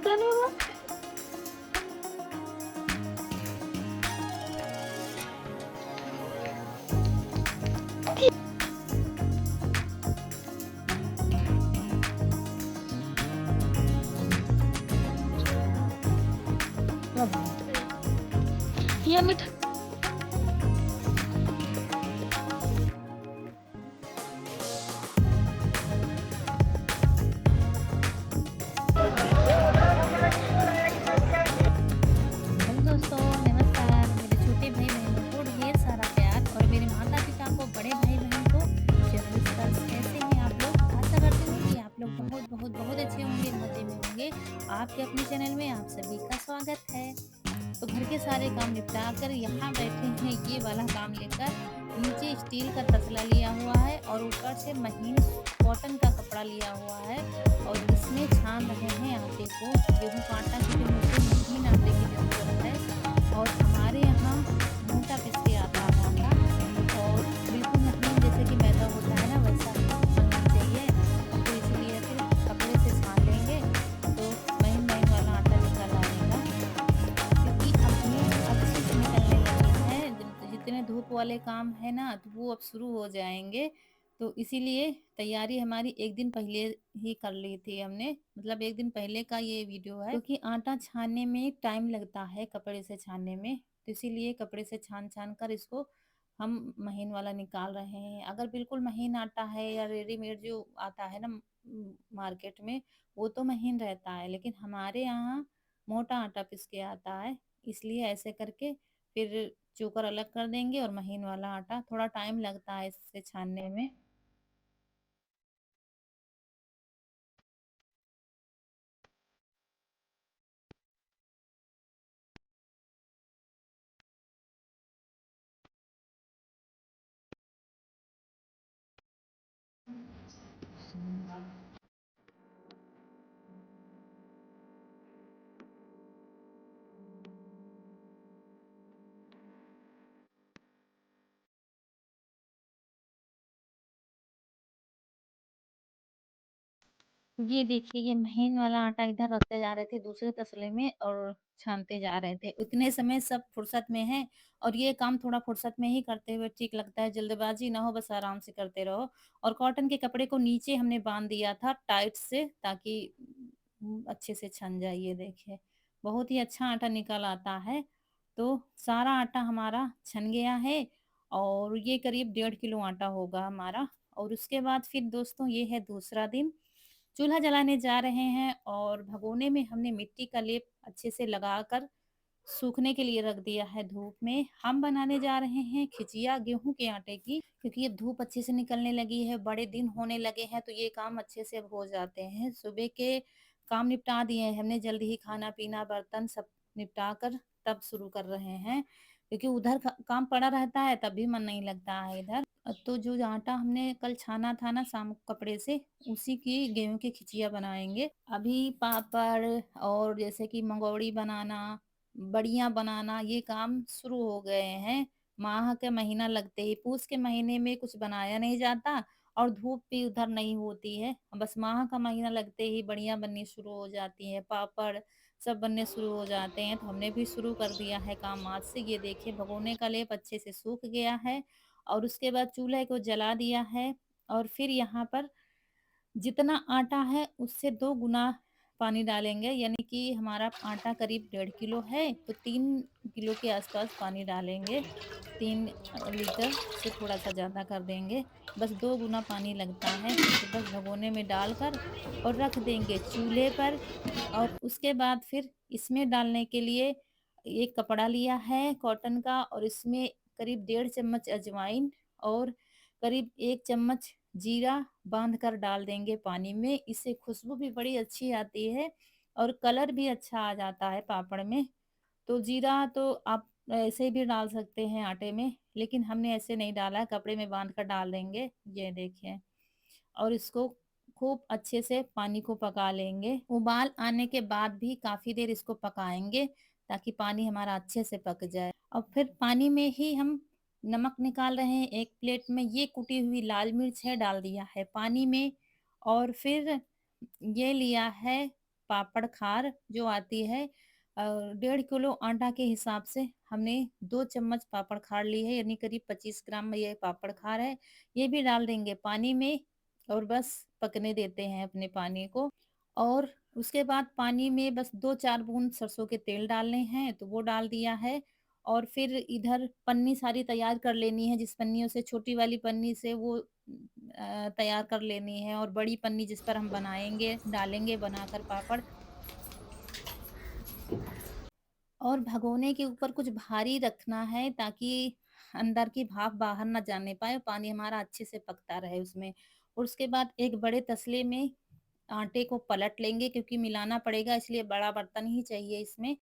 पता नहीं वो ये मिठा हेलो दोस्तों, नमस्कार। मेरे छोटे भाई बहनों को ढेर सारा प्यार और मेरे माता पिता को, बड़े भाई बहन को जय विस्तार। कैसे हैं आप लोग? आशा करती हूँ कि आप लोग बहुत बहुत बहुत अच्छे होंगे, मजे में होंगे। आपके अपने चैनल में आप सभी का स्वागत है। तो घर के सारे काम निपटा कर यहाँ बैठे हैं, ये वाला काम लेकर। नीचे स्टील का तसला लिया हुआ है और ऊपर से महीन कॉटन का कपड़ा लिया हुआ है और इसमें छान रहे हैं आटे को। गेहूं का आटा, क्योंकि मुझे महीन आटे की जरूरत है और हमारे यहाँ मोटा पिस के आता है आटा, और बिल्कुल महीन जैसे कि मैदा होता है ना, वैसा बनना चाहिए। तो इसलिए फिर कपड़े से छान लेंगे तो महीन महीन वाला आटा निकल आएगा, क्योंकि अब धूप अच्छे से निकलने लगी है। जितने धूप वाले काम है ना, तो वो अब शुरू हो जाएंगे। तो इसीलिए तैयारी हमारी एक दिन पहले ही कर ली थी हमने, मतलब एक दिन पहले का ये वीडियो है, क्योंकि आटा छानने में टाइम लगता है कपड़े से छानने में। तो इसीलिए कपड़े से छान छान कर इसको हम महीन वाला निकाल रहे हैं। अगर बिल्कुल महीन आटा है या रेडीमेड जो आता है ना मार्केट में, वो तो महीन रहता है, लेकिन हमारे यहाँ मोटा आटा पिस के आता है। इसलिए ऐसे करके फिर चोकर अलग कर देंगे और महीन वाला आटा, थोड़ा टाइम लगता है इससे छानने में। ये देखिए, ये महीन वाला आटा इधर रखते जा रहे थे दूसरे तसले में और छानते जा रहे थे। उतने समय सब फुर्सत में है, और ये काम थोड़ा फुर्सत में ही करते हुए ठीक लगता है। जल्दबाजी ना हो, बस आराम से करते रहो। और कॉटन के कपड़े को नीचे हमने बांध दिया था टाइट से, ताकि अच्छे से छन जाए। ये देखिए, बहुत ही अच्छा आटा निकल आता है। तो सारा आटा हमारा छन गया है, और ये करीब 1.5 किलो आटा होगा हमारा। और उसके बाद फिर दोस्तों, ये है दूसरा दिन। चूल्हा जलाने जा रहे हैं और भगोने में हमने मिट्टी का लेप अच्छे से लगाकर सूखने के लिए रख दिया है धूप में। हम बनाने जा रहे हैं खिचिया गेहूं के आटे की, क्योंकि अब धूप अच्छे से निकलने लगी है, बड़े दिन होने लगे हैं, तो ये काम अच्छे से अब हो जाते हैं। सुबह के काम निपटा दिए हैं हमने, जल्दी ही खाना पीना बर्तन सब निपटा कर तब शुरू कर रहे हैं, क्योंकि उधर काम पड़ा रहता है, तब भी मन नहीं लगता है इधर। तो जो आटा हमने कल छाना था ना शाम को कपड़े से, उसी की गेहूं की खिचिया बनाएंगे। अभी पापड़ और जैसे कि मंगौड़ी बनाना, बड़ियां बनाना, ये काम शुरू हो गए हैं। माह के महीना लगते ही, पूस के महीने में कुछ बनाया नहीं जाता और धूप भी उधर नहीं होती है। बस माह का महीना लगते ही बड़ियां बननी शुरू हो जाती हैं, पापड़ सब बनने शुरू हो जाते हैं। तो हमने भी शुरू कर दिया है काम आज से। ये देखिए, भगोने का लेप अच्छे से सूख गया है और उसके बाद चूल्हे को जला दिया है। और फिर यहाँ पर जितना आटा है उससे 2 गुना पानी डालेंगे, यानी कि हमारा आटा करीब 1.5 किलो है, तो 3 किलो के आसपास पानी डालेंगे। 3 लीटर से थोड़ा सा ज्यादा कर देंगे। बस 2 गुना पानी लगता है। तो बस भगोने में डालकर और रख देंगे चूल्हे पर। और उसके बाद फिर इसमें डालने के लिए एक कपड़ा लिया है कॉटन का, और इसमें करीब 1.5 चम्मच अजवाइन और करीब 1 चम्मच जीरा बांध कर डाल देंगे पानी में। इससे खुशबू भी बड़ी अच्छी आती है और कलर भी अच्छा आ जाता है पापड़ में। तो जीरा तो आप ऐसे भी डाल सकते हैं आटे में, लेकिन हमने ऐसे नहीं डाला है, कपड़े में बांध कर डाल देंगे। ये देखिए, और इसको खूब अच्छे से पानी को पका लेंगे। उबाल आने के बाद भी काफी देर इसको पकाएंगे, ताकि पानी हमारा अच्छे से पक जाए। और फिर पानी में ही हम नमक निकाल रहे हैं। एक प्लेट में ये कुटी हुई लाल मिर्च है, डाल दिया है पानी में। और फिर ये लिया है पापड़ खार जो आती है, 1.5 किलो आटा के हिसाब से हमने 2 चम्मच पापड़ खार ली है, यानी करीब 25 ग्राम में ये पापड़ खार है। ये भी डाल देंगे पानी में और बस पकने देते हैं अपने पानी को। और उसके बाद पानी में बस 2-4 बूंद सरसों के तेल डालने हैं, तो वो डाल दिया है। और फिर इधर पन्नी सारी तैयार कर लेनी है, जिस पन्नियों से, छोटी वाली पन्नी से वो तैयार कर लेनी है, और बड़ी पन्नी जिस पर हम बनाएँगे, डालेंगे बनाकर पापड़। और भगोने के ऊपर कुछ भारी रखना है ताकि अंदर की भाप बाहर ना जाने पाए, पानी हमारा अच्छे से पकता रहे उसमें। और उसके बाद एक बड़े तसले में आटे को पलट लेंगे, क्योंकि मिलाना पड़ेगा, इसलिए बड़ा बर्तन ही चाहिए इसमें।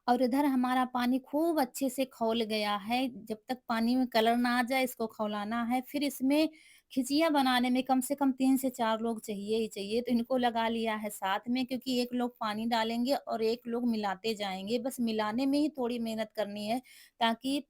और इधर हमारा पानी खूब अच्छे से खौल गया है। जब तक पानी में कलर ना आ जाए, इसको खौलाना है। फिर इसमें खिचिया बनाने में कम से कम 3 से 4 लोग चाहिए ही चाहिए, तो इनको लगा लिया है साथ में, क्योंकि एक लोग पानी डालेंगे और एक लोग मिलाते जाएँगे। बस मिलाने में ही थोड़ी मेहनत करनी है, ताकि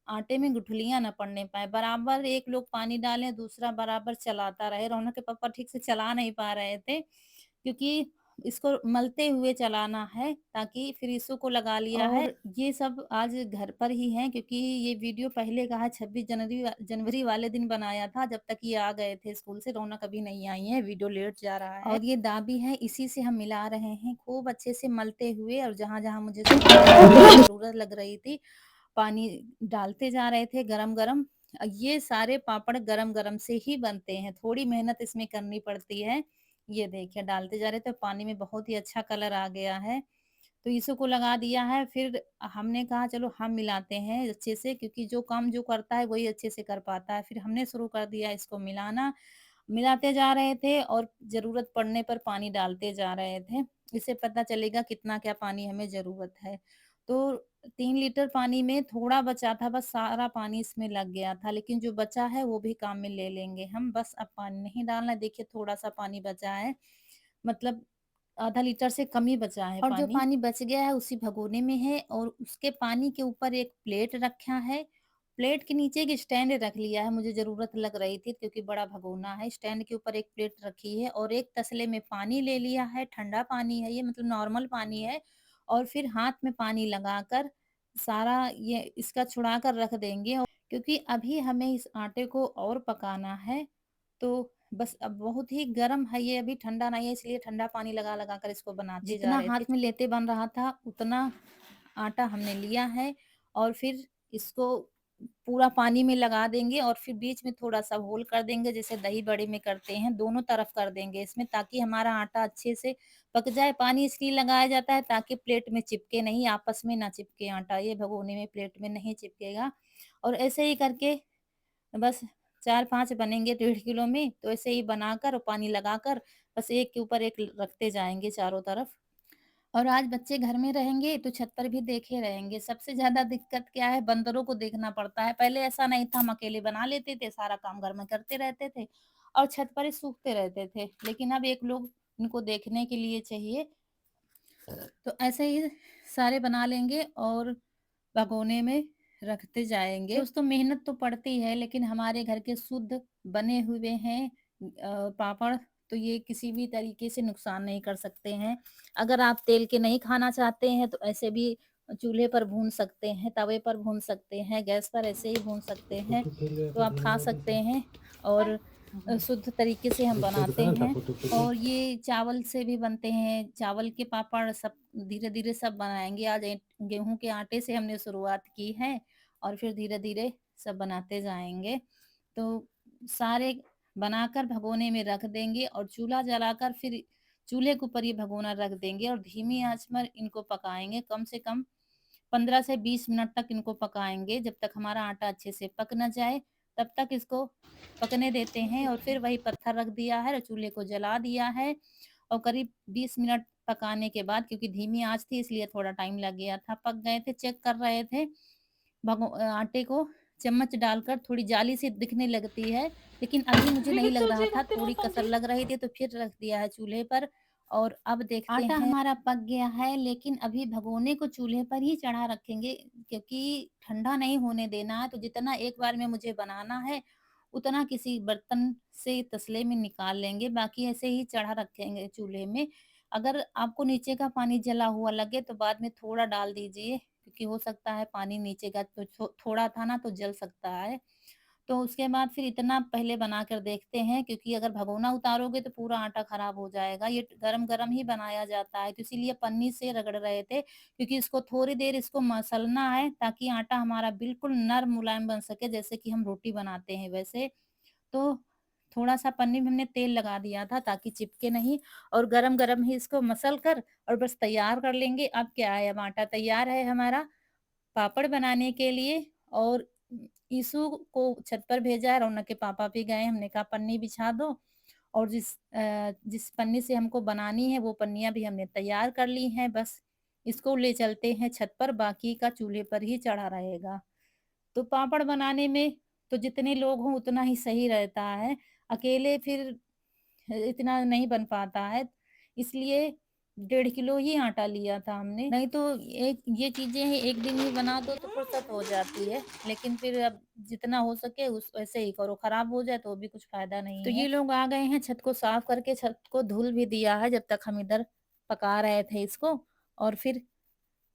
आटे में गुठलियाँ ना पड़ने पाएँ। बराबर एक लोग पानी डालें, दूसरा बराबर चलाता रहे। रौनक के पापा ठीक से चला नहीं पा रहे थे, क्योंकि इसको मलते हुए चलाना है, ताकि फिर इसो को लगा लिया है। और ये सब आज घर पर ही हैं, क्योंकि ये वीडियो पहले का है, 26 जनवरी वाले दिन बनाया था, जब तक ये आ गए थे स्कूल से। रौनक अभी नहीं आई है, वीडियो लेट जा रहा है। और ये दाबी है, इसी से हम मिला रहे हैं खूब अच्छे से मलते हुए। और जहाँ-जहाँ मुझे ज़रूरत लग रही थी, पानी डालते जा रहे थे गरम-गरम। ये सारे पापड़ गरम-गरम से ही बनते हैं, थोड़ी मेहनत इसमें करनी पड़ती है। ये देखिए डालते जा रहे थे, पानी में बहुत ही अच्छा कलर आ गया है। तो इसी को लगा दिया है। फिर हमने कहा चलो हम मिलाते हैं अच्छे से, क्योंकि जो काम जो करता है वही अच्छे से कर पाता है। फिर हमने शुरू कर दिया इसको मिलाना। मिलाते जा रहे थे और ज़रूरत पड़ने पर पानी डालते जा रहे थे। इससे पता चलेगा कितना क्या पानी हमें ज़रूरत है। तो 3 लीटर पानी में थोड़ा बचा था, बस सारा पानी इसमें लग गया था, लेकिन जो बचा है वो भी काम में ले लेंगे हम। बस अब पानी नहीं डालना है, देखिए थोड़ा-सा पानी बचा है, मतलब आधा लीटर से कम ही बचा है और जो पानी बच गया है उसी भगोने में है, और उसके पानी के ऊपर एक प्लेट रखा है। प्लेट के नीचे एक स्टैंड रख लिया है, मुझे ज़रूरत लग रही थी क्योंकि बड़ा भगोना है। स्टैंड के ऊपर एक प्लेट रखी है और एक तसले में पानी ले लिया है, ठंडा पानी है ये, मतलब नॉर्मल पानी है। और फिर हाथ में पानी लगाकर सारा ये इसका छुड़ा कर रख देंगे, क्योंकि अभी हमें इस आटे को और पकाना है। तो बस अब बहुत ही गर्म है ये, अभी ठंडा नहीं है, इसलिए ठंडा पानी लगा-लगा कर इसको बनाते जा जितना रहे थे। हाथ में लेते बन रहा था उतना आटा हमने लिया है, और फिर इसको पूरा पानी में लगा देंगे और फिर बीच में थोड़ा-सा होल कर देंगे, जैसे दही बड़े में करते हैं, दोनों तरफ कर देंगे इसमें, ताकि हमारा आटा अच्छे से पक जाए। पानी इसलिए लगाया जाता है ताकि प्लेट में चिपके नहीं, आपस में ना चिपके आटा, ये भगोने में प्लेट में नहीं चिपकेगा। और ऐसे ही करके बस 4-5 बनेंगे 1.5 किलो में, तो ऐसे ही बनाकर और पानी लगाकर बस एक के ऊपर एक रखते जाएँगे चारों तरफ। और आज बच्चे घर में रहेंगे तो छत पर भी देखे रहेंगे। सबसे ज़्यादा दिक्कत क्या है, बंदरों को देखना पड़ता है। पहले ऐसा नहीं था, हम अकेले बना लेते थे, सारा काम घर में करते रहते थे और छत पर ही सूखते रहते थे। लेकिन अब एक लोग इनको देखने के लिए चाहिए, तो ऐसे ही सारे बना लेंगे और भगोने में रखते जाएँगे। दोस्तों मेहनत तो पड़ती है, लेकिन हमारे घर के शुद्ध बने हुए हैं पापड़, तो ये किसी भी तरीके से नुकसान नहीं कर सकते हैं। अगर आप तेल के नहीं खाना चाहते हैं तो ऐसे भी चूल्हे पर भून सकते हैं, तवे पर भून सकते हैं, गैस पर ऐसे ही भून सकते हैं, फोटो खेल रहे तो थे आप खा दुनिया भर सकते के। हैं। और शुद्ध तरीके से हम देखते बनाते दुकान था हैं। Photo photo. और ये चावल से भी बनते हैं, चावल के पापड़ सब धीरे-धीरे सब बनाएँगे। आज गेहूँ के आटे से हमने शुरुआत की है और फिर धीरे-धीरे सब बनाते जाएँगे। तो सारे बनाकर भगोने में रख देंगे और चूल्हा जलाकर फिर चूल्हे के ऊपर ये भगोना रख देंगे और धीमी आँच पर इनको पकाएँगे, कम से कम 15 से 20 मिनट तक इनको पकाएँगे, जब तक हमारा आटा अच्छे से पक ना जाए, तब तक इसको पकने देते हैं। और फिर वही पत्थर रख दिया है और चूल्हे को जला दिया है और करीब 20 मिनट पकाने के बाद, क्योंकि धीमी आँच थी इसलिए थोड़ा टाइम लग गया था, पक गए थे, चेक कर रहे थे। आटे को चम्मच डालकर थोड़ी जाली सी दिखने लगती है, लेकिन अभी मुझे नहीं लग रहा था, थोड़ी कसर लग रही थी, तो फिर रख दिया है चूल्हे पर। और अब देखते आटा हैं, हमारा पक गया है, लेकिन अभी भगोने को चूल्हे पर ही चढ़ा रखेंगे, क्योंकि ठंडा नहीं होने देना है। तो जितना एक बार में मुझे बनाना है, उतना किसी बर्तन से तसले में निकाल लेंगे, बाकी ऐसे ही चढ़ा रखेंगे चूल्हे में। अगर आपको नीचे का पानी जला हुआ लगे तो बाद में थोड़ा डाल दीजिए, क्योंकि हो सकता है पानी नीचे का तो थोड़ा था ना तो जल सकता है। तो उसके बाद फिर इतना पहले बनाकर देखते हैं, क्योंकि अगर भगोना उतारोगे तो पूरा आटा खराब हो जाएगा। ये गरम-गरम ही बनाया जाता है, तो इसीलिए पन्नी से रगड़ रहे थे, क्योंकि इसको थोड़ी देर इसको मसलना है ताकि आटा हमारा बिल्कुल नर्म मुलायम बन सके, जैसे कि हम रोटी बनाते हैं वैसे। तो थोड़ा-सा पन्नी में हमने तेल लगा दिया था ताकि चिपके नहीं, और गरम-गरम ही इसको मसल कर और बस तैयार कर लेंगे। अब क्या है, अब आटा तैयार है हमारा पापड़ बनाने के लिए। और ईशु को छत पर भेजा है, रौनक के पापा भी गए। हमने कहा पन्नी बिछा दो, और जिस पन्नी से हमको बनानी है वो पन्नियाँ भी हमने तैयार कर ली हैं। बस इसको ले चलते हैं छत पर, बाकी का चूल्हे पर ही चढ़ा रहेगा। तो पापड़ बनाने में तो जितने लोग हों उतना ही सही रहता है। अकेले फिर इतना नहीं बन पाता है, इसलिए 1.5 किलो ही आटा लिया था हमने। नहीं तो एक ये चीज़ें हैं, एक दिन ही बना दो तो फुर्सत हो जाती है, लेकिन फिर अब जितना हो सके उस वैसे ही करो, खराब हो जाए तो भी कुछ फ़ायदा नहीं है। तो ये लोग आ गए हैं, छत को साफ करके छत को धुल भी दिया है, जब तक हम इधर पका रहे थे इसको। और फिर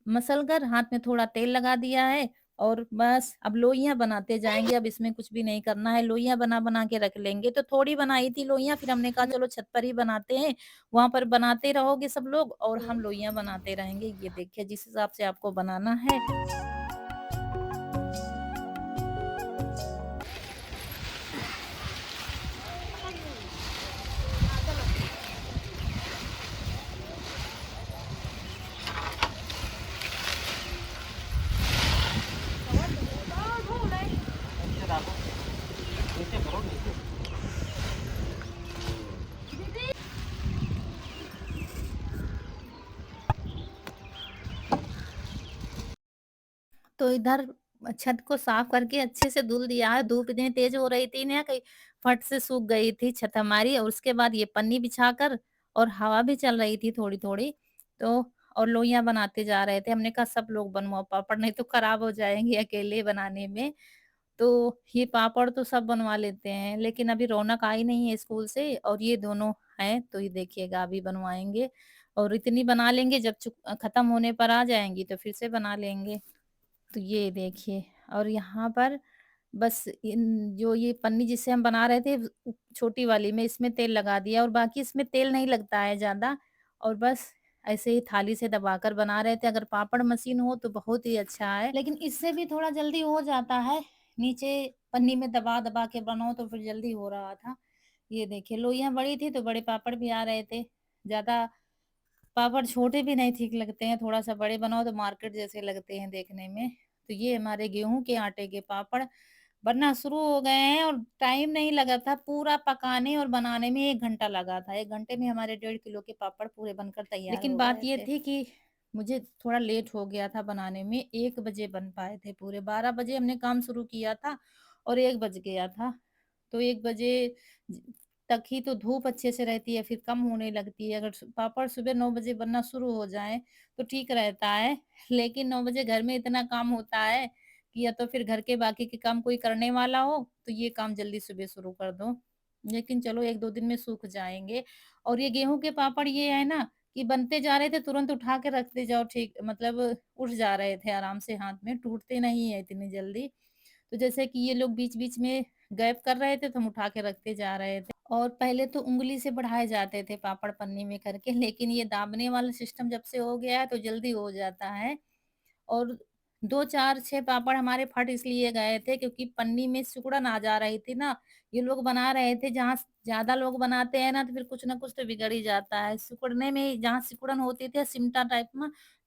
मसल कर हाथ में थोड़ा तेल लगा दिया है, और बस अब लोइयाँ बनाते जाएँगे। अब इसमें कुछ भी नहीं करना है, लोइयाँ बना-बना के रख लेंगे। तो थोड़ी बनाई थी लोइयाँ, फिर हमने कहा चलो छत पर ही बनाते हैं, वहाँ पर बनाते रहोगे सब लोग और हम लोइयाँ बनाते रहेंगे। ये देखिए जिस हिसाब से आपको बनाना है। तो इधर छत को साफ करके अच्छे से धुल दिया है। धूप इतनी तेज़ हो रही थी ना कि फट से सूख गई थी छत हमारी, और उसके बाद ये पन्नी बिछाकर, और हवा भी चल रही थी थोड़ी-थोड़ी, तो और लोइयाँ बनाते जा रहे थे। हमने कहा सब लोग बनवाओ पापड़, नहीं तो खराब हो जाएँगे अकेले बनाने में। तो ये पापड़ तो सब बनवा लेते हैं, लेकिन अभी रौनक आई नहीं है स्कूल से, और ये दोनों हैं, तो ये देखिएगा अभी बनवाएँगे। और इतनी बना लेंगे, जब खत्म होने पर आ जाएँगी तो फिर से बना लेंगे। तो ये देखिए, और यहाँ पर बस इन जो ये पन्नी जिससे हम बना रहे थे छोटी वाली में, इसमें तेल लगा दिया, और बाकी इसमें तेल नहीं लगता है ज़्यादा, और बस ऐसे ही थाली से दबाकर बना रहे थे। अगर पापड़ मशीन हो तो बहुत ही अच्छा है, लेकिन इससे भी थोड़ा जल्दी हो जाता है। नीचे पन्नी में दबा-दबा के बनाओ तो फिर जल्दी हो रहा था। ये देखिए लोइयाँ बड़ी थी तो बड़े पापड़ भी आ रहे थे। ज़्यादा पापड़ छोटे भी नहीं ठीक लगते हैं, थोड़ा-सा बड़े बनाओ तो मार्केट जैसे लगते हैं देखने में। तो ये हमारे गेहूँ के आटे के पापड़ बनना शुरू हो गए हैं, और टाइम नहीं लगा था, पूरा पकाने और बनाने में 1 घंटा लगा था। 1 घंटे में हमारे 1.5 किलो के पापड़ पूरे बनकर तैयार लेकिन हो बात गए ये थे। थी कि मुझे थोड़ा लेट हो गया था बनाने में, 1 बजे बन पाए थे पूरे। 12 बजे हमने काम शुरू किया था और 1 बज गया था। तो 1 बजे ज तक ही तो धूप अच्छे से रहती है, फिर कम होने लगती है। अगर पापड़ सुबह 9 बजे बनना शुरू हो जाएँ, तो ठीक रहता है। लेकिन 9 बजे घर में इतना काम होता है कि या तो फिर घर के बाकी के काम कोई करने वाला हो, तो ये काम जल्दी सुबह शुरू कर दो। लेकिन चलो 1-2 दिन में सूख जाएँगे। और ये गेहूँ के पापड़ ये है ना कि बनते जा रहे थे, तुरंत उठा के रखते जाओ, ठीक मतलब उठ जा रहे थे आराम से हाथ में, टूटते नहीं है इतनी जल्दी। तो जैसे कि ये लोग बीच-बीच में गैप कर रहे थे, तो हम उठा के रखते जा रहे थे। और पहले तो उँगली से बढ़ाए जाते थे पापड़ पन्नी में करके, लेकिन ये दाबने वाला सिस्टम जब से हो गया है तो जल्दी हो जाता है। और 2, 4, 6 पापड़ हमारे फट इसलिए गए थे क्योंकि पन्नी में सिकुड़न आ जा रही थी ना। ये लोग बना रहे थे, जहाँ ज़्यादा लोग बनाते हैं ना तो फिर कुछ ना कुछ तो बिगड़ ही जाता है। सिकुड़ने में जहाँ सिकुड़न होती थी सिमटा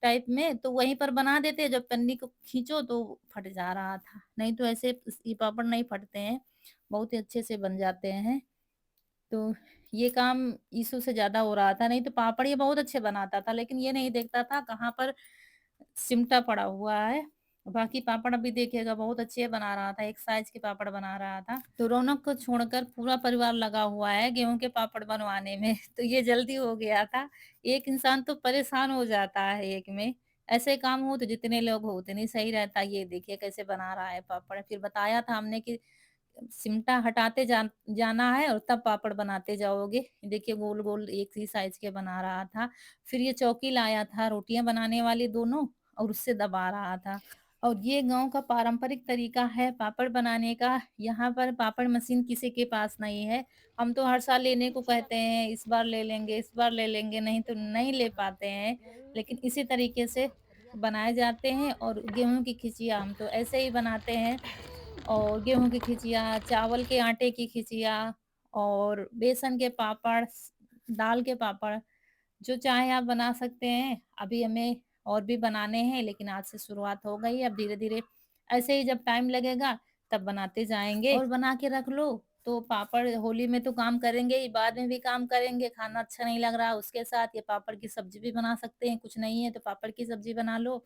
टाइप में तो वहीं पर बना देते, जब पन्नी को खींचो तो फट जा रहा था। नहीं तो ऐसे ये पापड़ नहीं फटते हैं, बहुत ही अच्छे से बन जाते हैं। तो ये काम ईशु से ज़्यादा हो रहा था, नहीं तो पापड़ ये बहुत अच्छे बनाता था, लेकिन ये नहीं देखता था कहाँ पर सिमटा पड़ा हुआ है। बाकी पापड़ अभी देखिएगा बहुत अच्छे बना रहा था, एक साइज़ के पापड़ बना रहा था। तो रौनक को छोड़कर पूरा परिवार लगा हुआ है गेहूँ के पापड़ बनवाने में, तो ये जल्दी हो गया था। एक इंसान तो परेशान हो जाता है एक में। ऐसे काम हो तो जितने लोग हो उतने सही रहता है। ये देखिए कैसे बना रहा है पापड़। फिर बताया था हमने कि सिमटा हटाते जाना है और तब पापड़ बनाते जाओगे। देखिए गोल-गोल एक ही साइज़ के बना रहा था। फिर ये चौकी लाया था रोटियाँ बनाने वाली दोनों और उससे दबा रहा था। और ये गाँव का पारंपरिक तरीका है पापड़ बनाने का। यहाँ पर पापड़ मशीन किसी के पास नहीं है। हम तो हर साल लेने को कहते हैं, इस बार ले लेंगे, इस बार ले लेंगे, नहीं तो नहीं ले पाते हैं। लेकिन इसी तरीके से बनाए जाते हैं और गेहूँ की खिचिया हम तो ऐसे ही बनाते हैं। और गेहूँ की खिचिया, चावल के आटे की खिचिया और बेसन के पापड़, दाल के पापड़, जो चाहे आप बना सकते हैं। अभी हमें और भी बनाने हैं लेकिन आज से शुरुआत हो गई है, अब धीरे-धीरे ऐसे ही जब टाइम लगेगा तब बनाते जाएँगे और बना के रख लो, तो पापड़ होली में तो काम करेंगे ही, बाद में भी काम करेंगे, खाना अच्छा नहीं लग रहा उसके साथ ये पापड़ की सब्ज़ी भी बना सकते हैं, कुछ नहीं है तो पापड़ की सब्ज़ी बना लो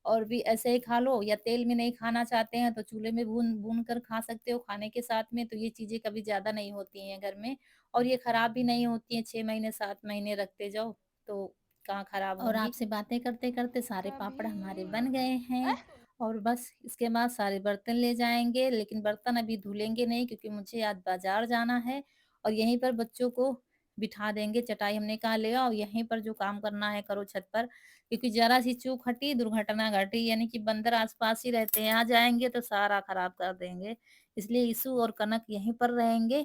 और भी ऐसे ही खा लो या तेल में नहीं खाना चाहते हैं तो चूल्हे में भून कर खा सकते हो खाने के साथ में, तो ये चीज़ें कभी ज़्यादा नहीं होती हैं घर में और ये खराब भी नहीं होती हैं, 6 महीने 7 महीने रखते जाओ तो कहाँ खराब और होंगी। आपसे बातें करते-करते सारे पापड़ हमारे बन गए हैं और बस इसके बाद सारे बर्तन ले जाएँगे, लेकिन बर्तन अभी धुलेंगे नहीं क्योंकि मुझे आज बाज़ार जाना है और यहीं पर बच्चों को बिठा देंगे, चटाई हमने कहा ले आओ, यहीं पर जो काम करना है करो छत पर, क्योंकि ज़रा-सी चूक हटी दुर्घटना घटी, यानी कि बंदर आस-पास ही रहते हैं, आ जाएँगे तो सारा खराब कर देंगे। इसलिए इशू और कनक यहीं पर रहेंगे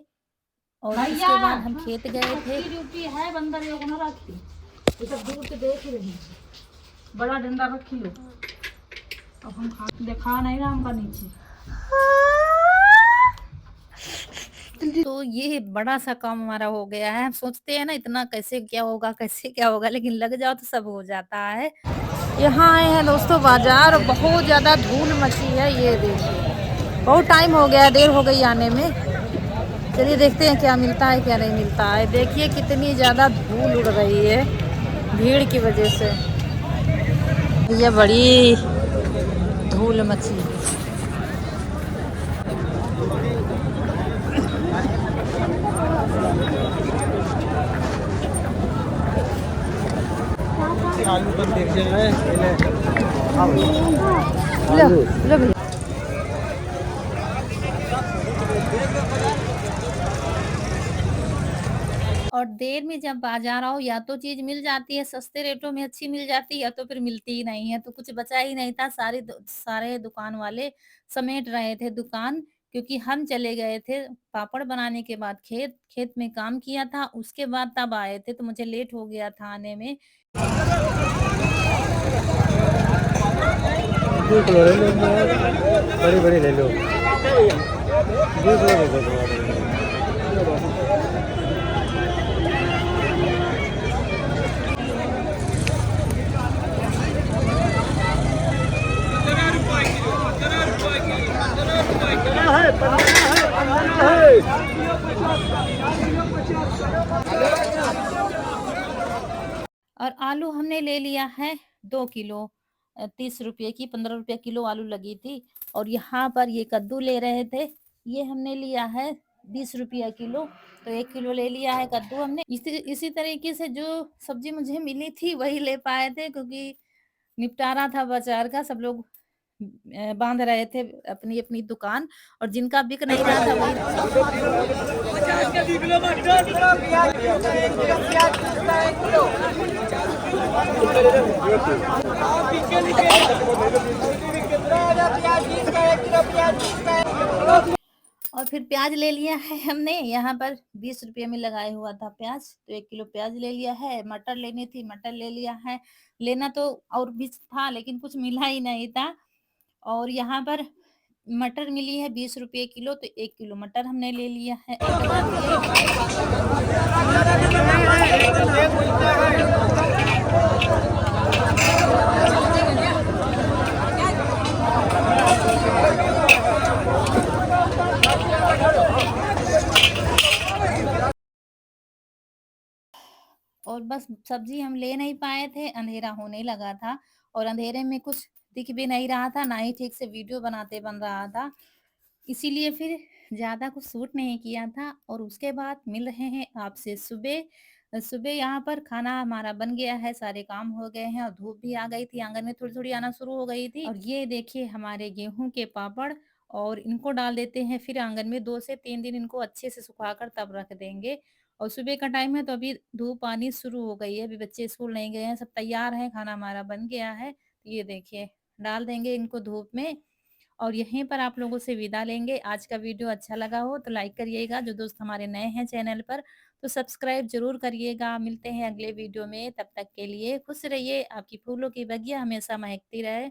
और भैया उसके बाद हम खेत गए थे। पक्की ड्यूटी है बंदर लोग ना रखी ये सब दूर से देख ही रही है। बड़ा डंडा रखी लो अब हम दिखा नहीं रहा हमका नीचे तो ये बड़ा-सा काम हमारा हो गया है। हम सोचते हैं ना इतना कैसे क्या होगा, लेकिन लग जाओ तो सब हो जाता है। यहाँ आए हैं दोस्तों बाज़ार और बहुत ज़्यादा धूल मची है, ये देखिए। बहुत टाइम हो गया, देर हो गई आने में। चलिए देखते हैं क्या मिलता है, क्या नहीं मिलता है। देखिए कितनी ज़्यादा धूल उड़ रही है, भीड़ की वज़ह से। ये बड़ी धूल मची है। आलू बंद देख रहे हैं लो, लो भैया। और देर में जब बाज़ार आओ या तो चीज़ मिल जाती है सस्ते रेटों में अच्छी मिल जाती है या तो फिर मिलती ही नहीं है, तो कुछ बचा ही नहीं था। सारे दुकान वाले समेट रहे थे दुकान, क्योंकि हम चले गए थे पापड़ बनाने के बाद खेत में काम किया था, उसके बाद तब आए थे तो मुझे लेट हो गया था आने में। देख लो ले लो बड़ी बड़ी ले लो देख लो देख लो और आलू हमने ले लिया है 2 किलो, 30 रुपए की 15 रुपए किलो आलू लगी थी। और यहाँ पर ये कद्दू ले रहे थे, ये हमने लिया है 20 रुपया किलो, तो 1 किलो ले लिया है कद्दू हमने। इसी इसी तरीके से जो सब्ज़ी मुझे मिली थी वही ले पाए थे, क्योंकि निपटारा था बाज़ार का, सब लोग बाँध रहे थे अपनी-अपनी दुकान और जिनका बिक नहीं रहा था वही और फिर प्याज़ ले लिया है हमने, यहाँ पर 20 रुपए में लगाया हुआ था प्याज़, तो 1 किलो प्याज़ ले लिया है। मटर लेनी थी, मटर ले लिया है। लेना तो और भी था लेकिन कुछ मिला ही नहीं था। और यहाँ पर मटर मिली है 20 रुपए किलो, तो 1 किलो मटर हमने ले लिया है। एक हज़ार दिए और बस सब्ज़ी हम ले नहीं पाए थे, अंधेरा होने लगा था और अंधेरे में कुछ दिख भी नहीं रहा था, ना ही ठीक से वीडियो बनाते बन रहा था। इसीलिए फिर ज़्यादा कुछ शूट नहीं किया था और उसके बाद मिल रहे हैं आपसे सुबह। सुबह यहाँ पर खाना हमारा बन गया है, सारे काम हो गए हैं और धूप भी आ गई थी, आँगन में थोड़ी-थोड़ी आना शुरू हो गई थी। और ये देखिए हमारे गेहूँ के पापड़ और इनको डाल देते हैं फिर आंगन में। 2 से 3 दिन इनको अच्छे से सुखाकर तब रख देंगे। और सुबह का टाइम है तो अभी धूप आनी शुरू हो गई है, अभी बच्चे स्कूल नहीं गए हैं, सब तैयार हैं, खाना हमारा बन गया है। तो ये देखिए डाल देंगे इनको धूप में और यहीं पर आप लोगों से विदा लेंगे। आज का वीडियो अच्छा लगा हो तो लाइक करिएगा, जो दोस्त हमारे नए हैं चैनल पर तो सब्सक्राइब ज़रूर करिएगा। मिलते हैं अगले वीडियो में, तब तक के लिए खुश रहिए, आपकी फूलों की बगिया हमेशा महकती रहे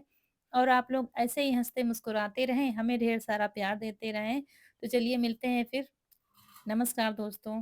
और आप लोग ऐसे ही हँसते मुस्कुराते रहें, हमें ढेर सारा प्यार देते रहें। तो चलिए मिलते हैं फिर। नमस्कार दोस्तों।